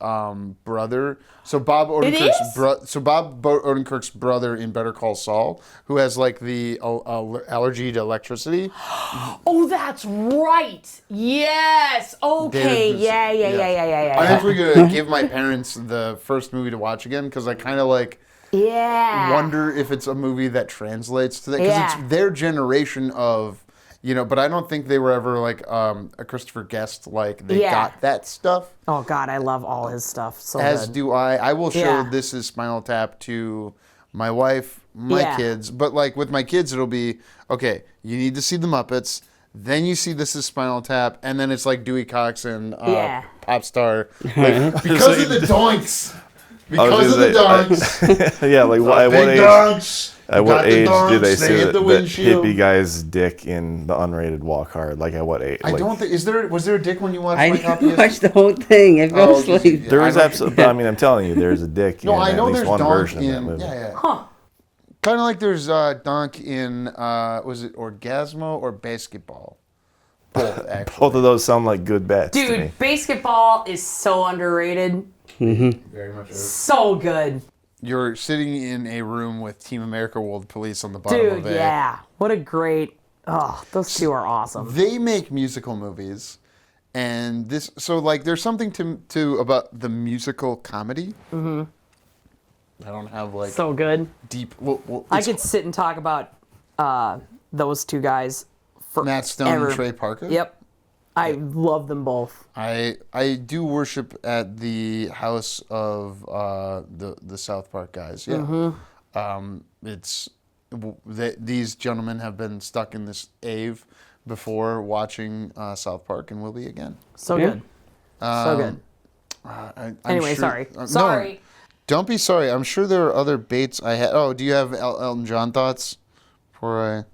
brother. So Bob is? Odenkirk's brother in Better Call Saul, who has like the allergy to electricity. Oh, that's right. Yes. Okay. David- Yeah. I'm actually gonna give my parents the first movie to watch again because I kind of like Yeah. wonder if it's a movie that translates to that because Yeah. it's their generation of. You know, but I don't think they were ever like a Christopher Guest. Like they Yeah. got that stuff. Oh God, I love all his stuff. So As good. do I. I will show Yeah. This Is Spinal Tap to my wife, my Yeah. kids. But like with my kids, it'll be, okay, you need to see the Muppets. Then you see This Is Spinal Tap. And then it's like Dewey Cox and Yeah. Pop Star. Like, because of the doinks. Because of the donks. Yeah, like, at what Big age... donks. At what Got the age do donks, they see hit that the windshield. hippie guy's dick in the unrated walk hard? Like, at what age? I Like, don't think, was there a dick when you watched I my didn't copy? watch the whole thing. I fell Oh, just- asleep. there I is don't- absolutely... I mean, I'm telling you, there's a dick No, in I know at least there's one donk version of that in, movie. yeah. Kind of like there's donk in, was it Orgasmo or Basketball? Both, actually. Both of those sound like good bets to me. Dude, basketball is so underrated. Very much is. So good. You're sitting in a room with Team America World Police on the bottom of Dude, it. yeah. What a great. Oh, those two are awesome. They make musical movies, and this. So like, there's something to about the musical comedy. Mm-hmm. I don't have like So good. deep. Well, I it's could sit and talk about those two guys for Matt Stone ever. and Trey Parker. Yep. I love them both. I do worship at the house of the South Park guys. Yeah. These gentlemen have been stuck in this ave before watching South Park and will be again. So Yeah. good. So good. I'm Anyway, sure- sorry. no, Sorry. don't be sorry. I'm sure there are other baits I had. Oh, do you have Elton John thoughts? Before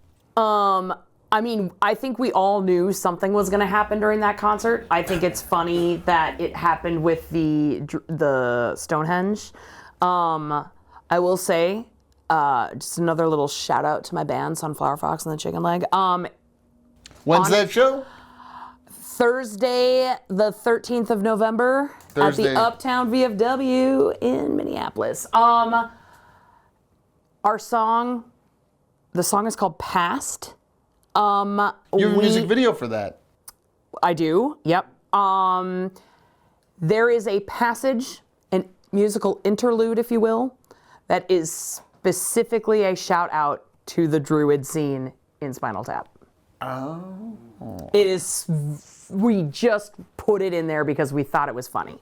I mean, I think we all knew something was going to happen during that concert. I think it's funny that it happened with the Stonehenge. I will say, just another little shout out to my band, Sunflower Fox and the Chicken Leg. When's that show? Thursday, the 13th of November at the Uptown VFW in Minneapolis. The song is called Past. You have a music video for that. I do, yep. There is a passage, an musical interlude, if you will, that is specifically a shout out to the Druid scene in Spinal Tap. Oh. It is, we just put it in there because we thought it was funny.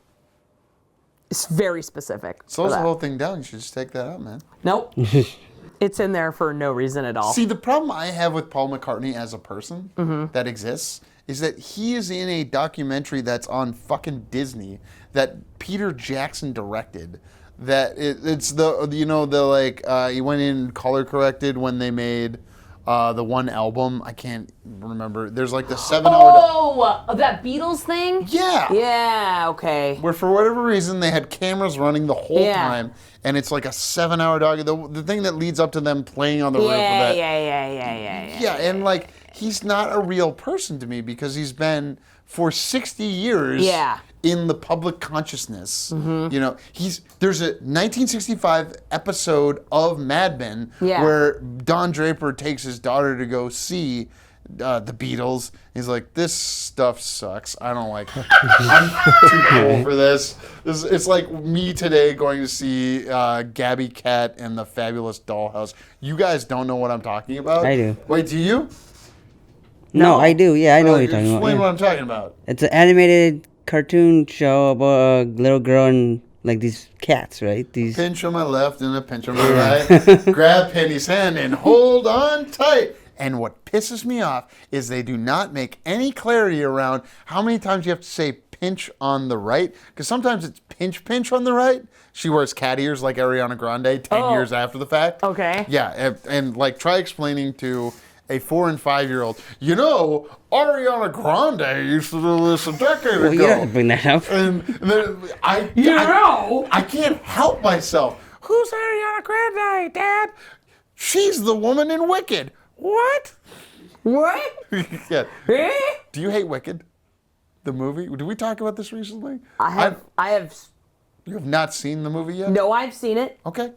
It's very specific. Slows the whole thing down. You should just take that out, man. Nope. It's in there for no reason at all. See, the problem I have with Paul McCartney as a person that exists is that he is in a documentary that's on fucking Disney that Peter Jackson directed. That it's the he went in color corrected when they made the one album. I can't remember. There's like the 7-hour. Oh, that Beatles thing? Yeah. Yeah, okay. Where for whatever reason they had cameras running the whole time, and it's like a 7-hour documentary. The thing that leads up to them playing on the roof of that. Yeah, and like he's not a real person to me because he's been for 60 years in the public consciousness. You know, there's a 1965 episode of Mad Men where Don Draper takes his daughter to go see the Beatles. He's like, this stuff sucks. I don't like it. I'm too cool for this. It's like me today going to see Gabby Cat and the Fabulous Dollhouse. You guys don't know what I'm talking about? I do. Wait, do you? No, I do. Yeah, I know what you're talking about. Explain Yeah. what I'm talking about. It's an animated cartoon show about a little girl and like these cats, right? These. Pinch on my left and a pinch on my right. Grab Penny's hand and hold on tight. And what pisses me off is they do not make any clarity around how many times you have to say pinch on the right. Because sometimes it's pinch on the right. She wears cat ears like Ariana Grande 10 years after the fact. Okay. Yeah, and like try explaining to a 4 and 5-year-old, you know, Ariana Grande used to do this a decade ago. Well, you don't have to bring that up. And then I can't help myself. Who's Ariana Grande, Dad? She's the woman in Wicked. What? What? Yeah. Do you hate Wicked? The movie? Did we talk about this recently? I have. You have not seen the movie yet? No, I've seen it. Okay.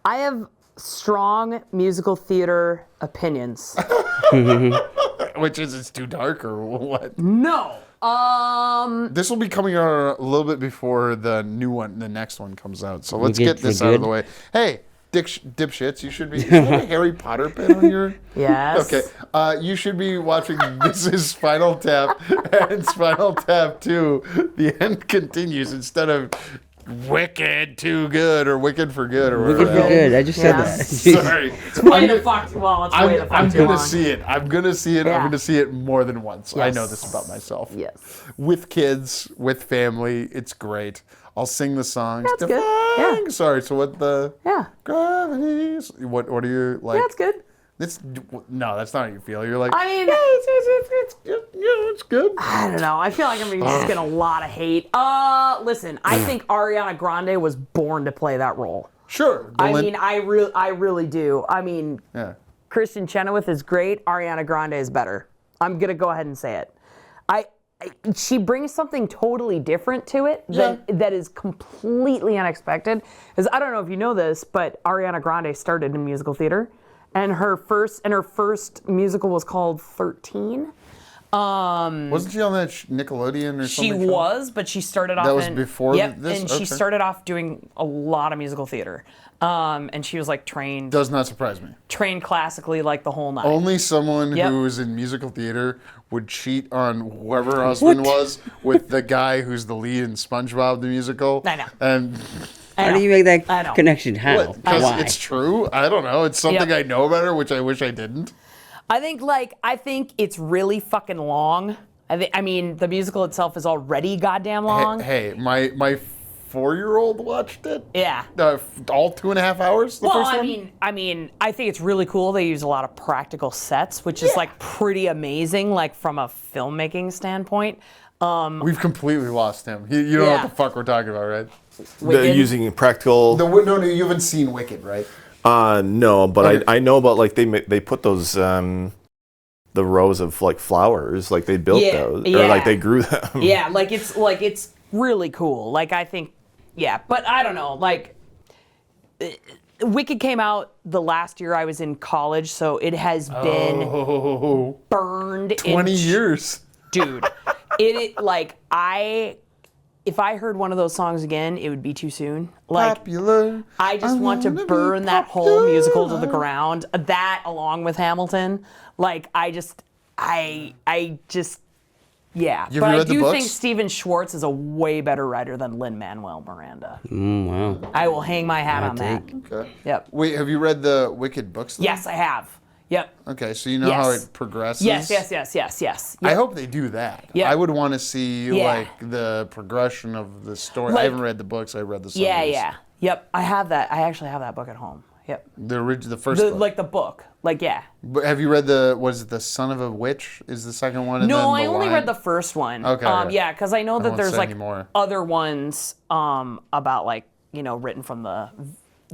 I have strong musical theater opinions. Which is, it's too dark or what? No. This will be coming out a little bit before the new one, the next one comes out. So let's get get this for out of the good? way. Hey, dipshits, you should be. Is that a Harry Potter pin on your? Yes. Okay. You should be watching This Is Spinal Tap and Spinal Tap II. The end continues instead of Wicked Too Good or Wicked for Good or Wicked whatever. for good. I just said Yeah. that. Sorry. Way the fuck. Well, it's way the fuck I'm too gonna long. see it. I'm gonna see it. I'm Yeah. gonna see it more than once. I Yes. know this about myself. Yes. With kids, with family, it's great. I'll sing the songs. That's good. Yeah. Sorry. So what the? Yeah. Gravity. What are you like? Yeah, it's good. No, that's not how you feel. You're like, I mean, it's good. I don't know. I feel like I'm just getting a lot of hate. Listen, I think Ariana Grande was born to play that role. Sure. I mean, I really do. I mean, yeah. Kristen Chenoweth is great. Ariana Grande is better. I'm gonna go ahead and say it. She brings something totally different to it that is completely unexpected. Because I don't know if you know this, but Ariana Grande started in musical theater, and her first musical was called 13. Wasn't she on that Nickelodeon or something? She was, but she started off. That was before yep, this? and Okay. she started off doing a lot of musical theater. And she was like trained Does not surprise me. classically like the whole night. Only someone Yep. who is in musical theater would cheat on whoever her husband was with the guy who's the lead in SpongeBob the musical. I know. And I How know. do you make I that know. connection? How? because Why? it's true. I don't know. It's something Yep. I know about her, which I wish I didn't. I think it's really fucking long. I mean, the musical itself is already goddamn long. Hey, my 4-year-old watched it. Yeah. All 2.5 hours. The Well, first I one. mean, I think it's really cool. They use a lot of practical sets, which is like pretty amazing, like from a filmmaking standpoint. We've completely lost him. You know Yeah. what the fuck we're talking about, right? They're using practical. No, you haven't seen Wicked, right? No, but Okay. I know about like they put those the rows of like flowers, like they built Yeah, those, or yeah. like they grew them. Yeah, it's really cool. Like I think, yeah, but I don't know. Like Wicked came out the last year I was in college, so it has been Oh, burned 20 years. dude. If I heard one of those songs again, it would be too soon. Like Popular. I just want to wanna be burn that whole popular. musical to the ground. That along with Hamilton. Like yeah. You But ever I read the do think books? Steven Schwartz is a way better writer than Lin-Manuel Miranda. Wow. I will hang my hat on that. Okay. Yep. Wait, have you read the Wicked books? though? Yes, I have. Yep. Okay, so you know how Yes. it progresses? Yes. I hope they do that. Yeah. I would want to see Yeah. like the progression of the story. I Like- haven't read the books. I read the summaries. Yeah. Yep. I have that. I actually have that book at home. Yep. The first book. Like the book. Like yeah. But have you read was it The Son of a Witch is the second one? And No, then I the only Lion? read the first one. Okay, okay. Yeah, because I know that won't there's say like anymore. other ones about like written from the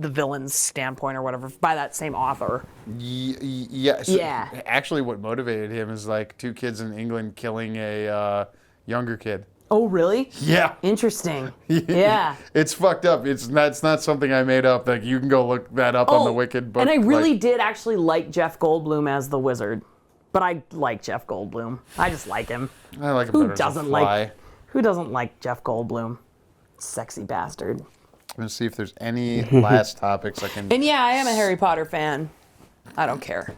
villain's standpoint or whatever by that same author. Yes. Yeah. Actually, what motivated him is like 2 kids in England killing a younger kid. Oh, really? Yeah. Interesting. Yeah. It's fucked up. It's not something I made up. Like you can go look that up on the Wicked book. And I really like, did actually like Jeff Goldblum as the wizard. But I like Jeff Goldblum. I just like him. I like it Who better as a doesn't fly. like Who doesn't like Jeff Goldblum? Sexy bastard. I'm gonna see if there's any last topics I can. And yeah, I am a Harry Potter fan. I don't care.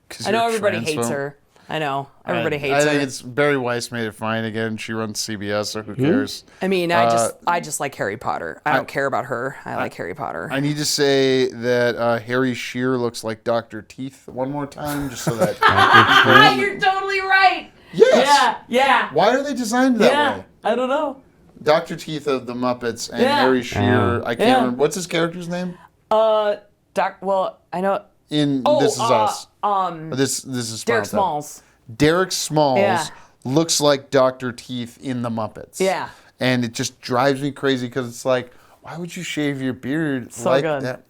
'Cause I know you're everybody transphobe. hates her. I know. Everybody hates I her. think it's Barry Weiss made it fine again. She runs CBS, so who cares? I mean, I just like Harry Potter. I don't care about her. I like Harry Potter. I need to say that Harry Shearer looks like Dr. Teeth one more time, just so that. You're totally right. Yes. Yeah. Why are they designed that Yeah. way? I don't know. Dr. Teeth of the Muppets and Yeah. Harry Shearer. I can't Yeah. remember. What's his character's name? Well, I know. In This Is Us. This is Spinal Derek Tap. Smalls. Derek Smalls Yeah. looks like Dr. Teeth in the Muppets. Yeah. And it just drives me crazy because it's like, why would you shave your beard So like good. that?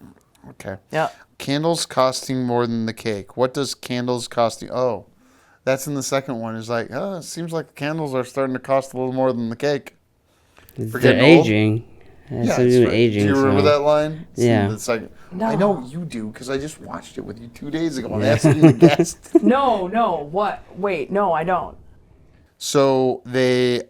Okay. Yeah. Candles costing more than the cake. What does candles costing? Oh, that's in the second one. It's like, oh, it seems like the candles are starting to cost a little more than the cake. They're getting old? aging. It's Yeah, something to do with aging. do you remember so- that line? It's in Yeah. the second. No. I know you do because I just watched it with you 2 days ago. I'm asking you to guess. No. What? Wait. No, I don't. So they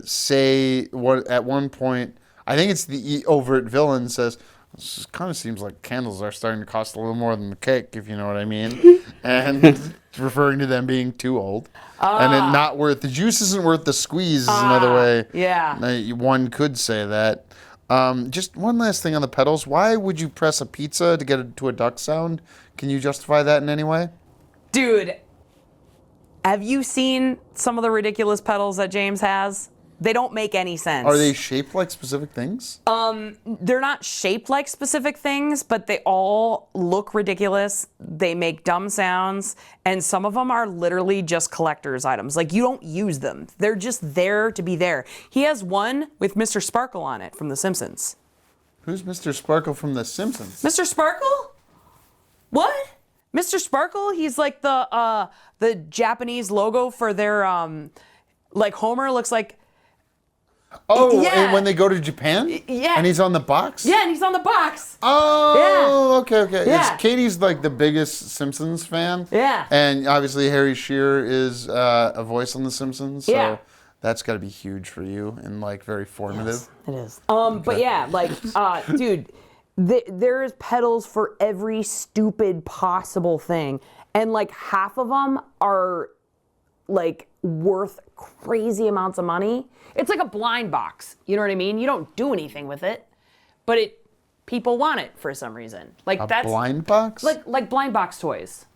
say what at one point. I think it's the overt villain says, "This kind of seems like candles are starting to cost a little more than the cake, if you know what I mean," and referring to them being too old and it not worth the juice isn't worth the squeeze is another way. Yeah. One could say that. Just one last thing on the pedals. Why would you press a pizza to get it to a duck sound? Can you justify that in any way? Dude, have you seen some of the ridiculous pedals that James has? They don't make any sense. Are they shaped like specific things? They're not shaped like specific things, but they all look ridiculous. They make dumb sounds, and some of them are literally just collector's items. Like, you don't use them. They're just there to be there. He has one with Mr. Sparkle on it from The Simpsons. Who's Mr. Sparkle from The Simpsons? Mr. Sparkle? What? Mr. Sparkle? He's like the Japanese logo for their like Homer looks like. Oh, Yeah. and when they go to Japan? Yeah. And he's on the box? Yeah, and he's on the box. Oh, okay. Yeah. Katie's like the biggest Simpsons fan. Yeah. And obviously Harry Shearer is a voice on The Simpsons. So Yeah. that's got to be huge for you and like very formative. It is. But yeah, like, dude, There's pedals for every stupid possible thing, and like half of them are like worth crazy amounts of money. It's like a blind box. You know what I mean? You don't do anything with it, but people want it for some reason. Like A blind box? like blind box toys.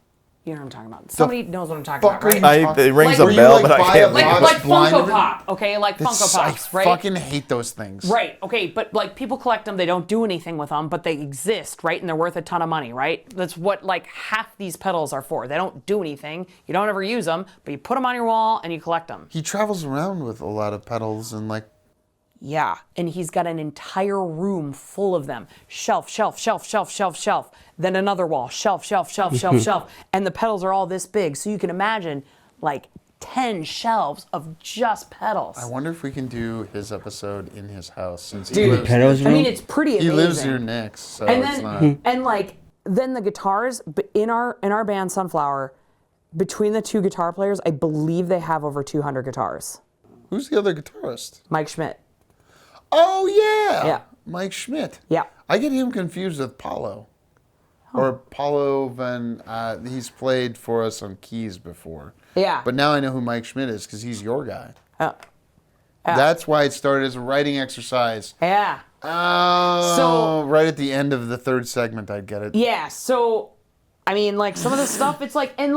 You know what I'm talking about. Somebody knows what I'm talking about, right? It rings Like- a bell, but I buy can't a think of box it. Like blind Funko of it? Pop, okay? Like Funko Pops, right? I fucking hate those things. Right, okay, but like people collect them, they don't do anything with them, but they exist, right? And they're worth a ton of money, right? That's what like half these pedals are for. They don't do anything, you don't ever use them, but you put them on your wall and you collect them. He travels around with a lot of pedals and like. Yeah, and he's got an entire room full of them. Shelf, shelf, shelf, shelf, shelf, shelf. Then another wall, shelf, shelf, shelf, shelf, shelf. And the pedals are all this big, so you can imagine like 10 shelves of just pedals. I wonder if we can do his episode in his house since he Dude, lives. Pedals I mean, room? it's pretty He amazing. lives here next, so and it's then not. and like then the guitars in our band Sunflower, between the two guitar players, I believe they have over 200 guitars. Who's the other guitarist? Mike Schmidt. Oh yeah, Yeah. Mike Schmidt. Yeah. I get him confused with Paulo. Or Paulo Van. He's played for us on keys before. Yeah. But now I know who Mike Schmidt is because he's your guy. Yeah. That's why it started as a writing exercise. Yeah. Oh, So- right at the end of the third segment, I'd get it. Yeah, so I mean, like some of this stuff, it's like and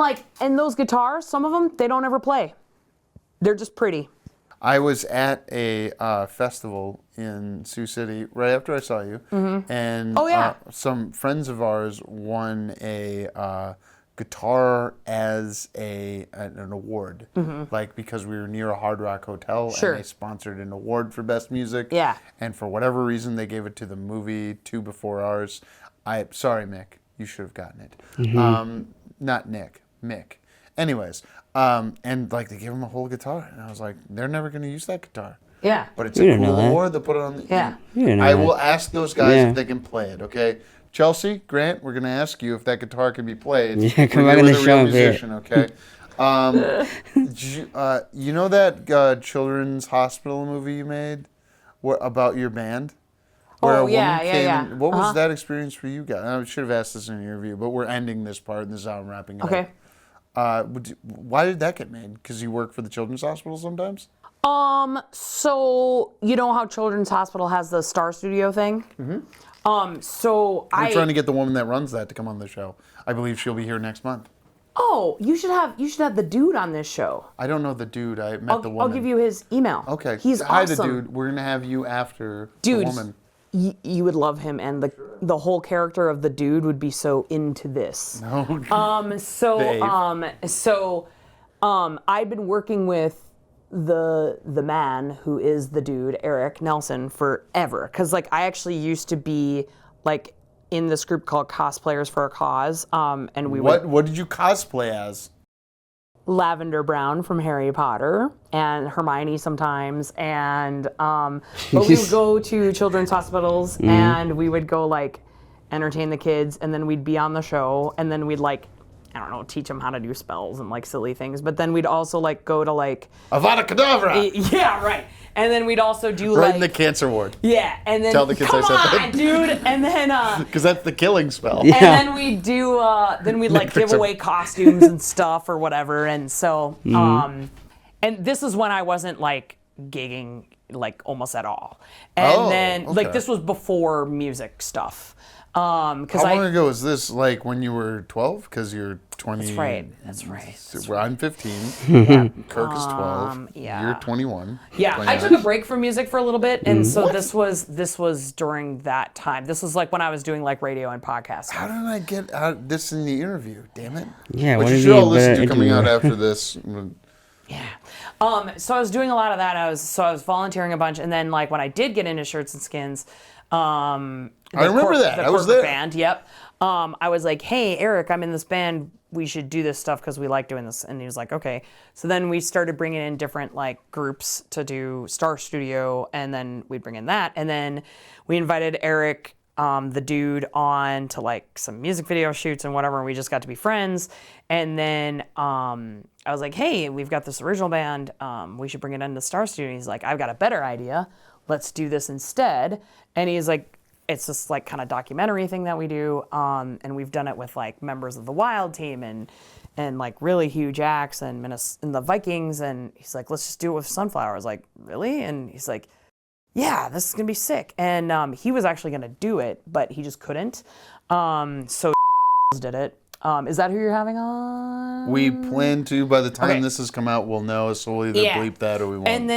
those guitars, some of them they don't ever play. They're just pretty. I was at a festival in Sioux City right after I saw you, and Oh, yeah. some friends of ours won a guitar as an award, like because we were near a Hard Rock hotel, Sure. and they sponsored an award for best music. Yeah. And for whatever reason, they gave it to the movie Two Before Ours. Sorry, Mick, you should have gotten it. Not Nick, Mick. Anyways, and like they gave him a whole guitar, and I was like, they're never going to use that guitar. Yeah. But it's We a didn't know cool that. award. They put it on the. Yeah. We didn't know I that. will ask those guys Yeah. if they can play it. Okay, Chelsea, Grant, we're going to ask you if that guitar can be played. Yeah, come We're back here on the with a show real and play it. musician, okay. You know that children's hospital movie you made, about your band? Where Oh, a yeah, woman yeah, came yeah. in- what was Uh-huh. that experience for you guys? I should have asked this in an interview, but we're ending this part, and this is how I'm wrapping it Okay. up. Why did that get made? Because you work for the children's hospital sometimes? So you know how Children's Hospital has the Star Studio thing? Mm-hmm. So We're trying to get the woman that runs that to come on the show. I believe she'll be here next month. Oh, you should have the dude on this show. I don't know the dude. I met the woman. I'll give you his email. Okay. He's Hi, awesome. the dude. We're gonna have you after Dude, the woman. you would love him, and the whole character of the dude would be so into this. No. So I've been working with the man who is the dude, Eric Nelson, forever. Cause like I actually used to be like in this group called Cosplayers for a Cause. And we would What did you cosplay as? Lavender Brown from Harry Potter and Hermione sometimes, and but we would go to children's hospitals and we would go like entertain the kids, and then we'd be on the show, and then we'd like, I don't know, teach them how to do spells and like silly things, but then we'd also like go to like Avada Kedavra! yeah, right, and then we'd also do Right like in the cancer ward. yeah, and then Tell the kids come I said on, that. dude, and then Because that's the killing spell. and then we do then we'd like give Picture. away costumes and stuff or whatever, and so and this is when I wasn't like gigging like almost at all, and Oh, then like okay. this was before music stuff, because How long ago was this? Like when you were 12? Because you're 20. that's right. Well, I'm 15. Kirk is 12. yeah. You're 21. Yeah, I 29. took a break from music for a little bit, and so this was during that time. This was like when I was doing like radio and podcasts. How did I get out this in the interview? Damn it. Yeah, Which what you if should all you listen better to coming out interview? after this. Yeah. So I was doing a lot of that. I was volunteering a bunch, and then like when I did get into Shirts and Skins, I remember that. The I was corporate there. Band. Yep. I was like, hey, Eric, I'm in this band. We should do this stuff because we like doing this. And he was like, okay. So then we started bringing in different like groups to do Star Studio, and then we'd bring in that, and then we invited Eric, the dude, on to like some music video shoots and whatever, and we just got to be friends. And then I was like, hey, we've got this original band. We should bring it into Star Studio. And he's like, I've got a better idea. Let's do this instead. And he's like, it's this like kind of documentary thing that we do, and we've done it with like members of the Wild team and like really huge acts and the Vikings. And he's like, let's just do it with Sunflower. I was like, really? And he's like, yeah, this is gonna be sick. And he was actually gonna do it, but he just couldn't. So did it. Is that who you're having on? We plan to. By the time this has come out, we'll know. So we'll either bleep that or we won't. And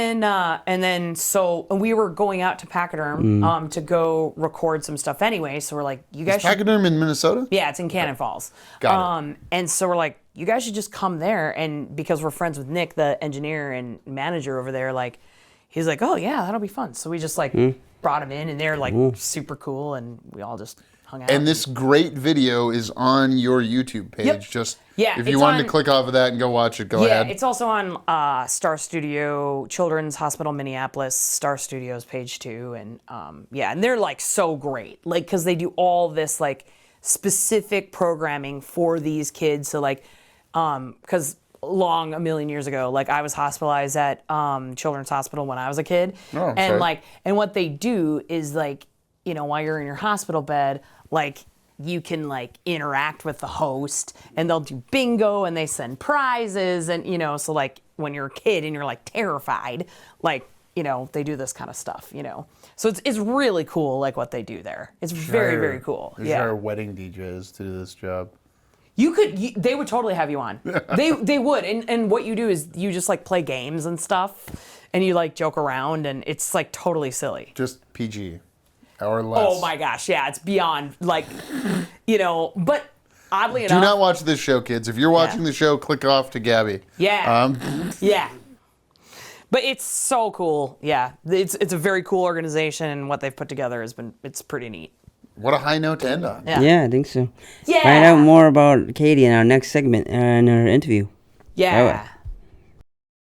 then so we were going out to Pachyderm to go record some stuff anyway. So we're like, you guys should. Pachyderm in Minnesota? Yeah, it's in Cannon Falls. Got it. And so we're like, you guys should just come there. And because we're friends with Nick, the engineer and manager over there, like, he's like, oh yeah, that'll be fun. So we just like brought him in, and they're like super cool, and we all just hung out. And this great video is on your YouTube page. Yep. Just Yeah, if you it's wanted on- to click off of that and go watch it, go ahead. Yeah, it's also on Star Studio, Children's Hospital Minneapolis, Star Studios page 2, and and they're like so great, like because they do all this like specific programming for these kids. So like, because a million years ago, like I was hospitalized at Children's Hospital when I was a kid, and what they do is like, while you're in your hospital bed, like you can like interact with the host, and they'll do bingo, and they send prizes, and so like when you're a kid and you're like terrified, like they do this kind of stuff, so it's really cool, like what they do there. It's very, very cool. There's our wedding DJs to do this job. They would totally have you on. They would, and what you do is you just like play games and stuff, and you like joke around, and it's like totally silly. Just PG or less. Oh my gosh, yeah, it's beyond like, but oddly enough. Do not watch this show, kids. If you're watching the show, click off to Gabby. Yeah. Yeah. But it's so cool. Yeah, it's a very cool organization, and what they've put together it's pretty neat. What a high note to end on. Yeah, I think so. Yeah. Find out more about Kaity in our next segment and our interview. Yeah.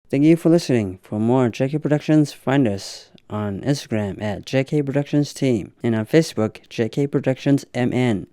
Thank you for listening. For more JK Productions, find us on Instagram at JK Productions Team and on Facebook, JK Productions MN.